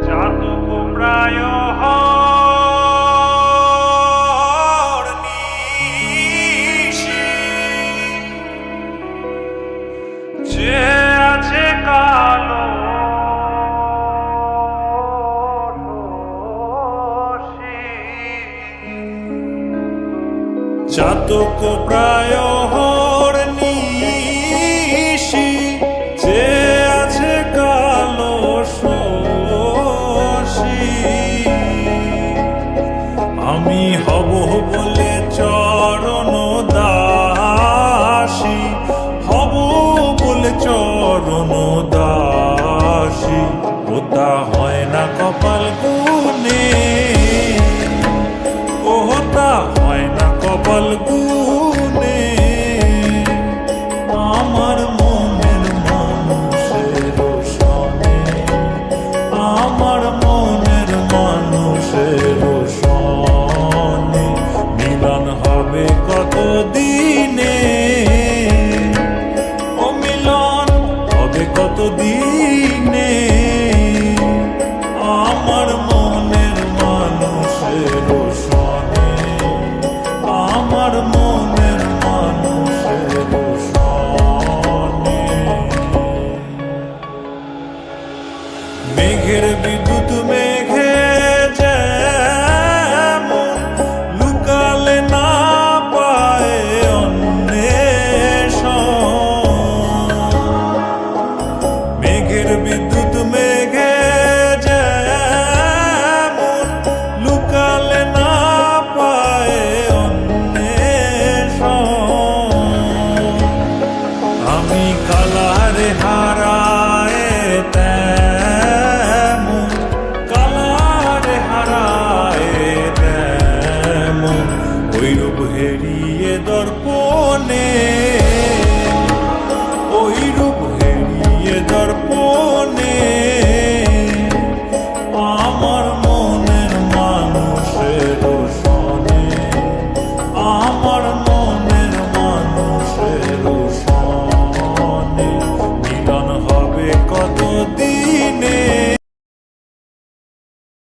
চাতক প্রায় যে আছে কালো চাতক প্রায় নিশি যে আছে কালো শশী আমি হব বলে চরণ দাসী হব বলে চরণ দাসী ওটা হয় না কপাল গুনে ওটা হয় না কপাল গুনে আমার মনের মানুষের সনে আমার মনের মানুষের সনে মিলন হবে কত দিনে ও মিলন হবে কত দিনে আমার মনের মানুষের সনে আমার মনের মানুষের সনে মেঘের বিদ্যুৎ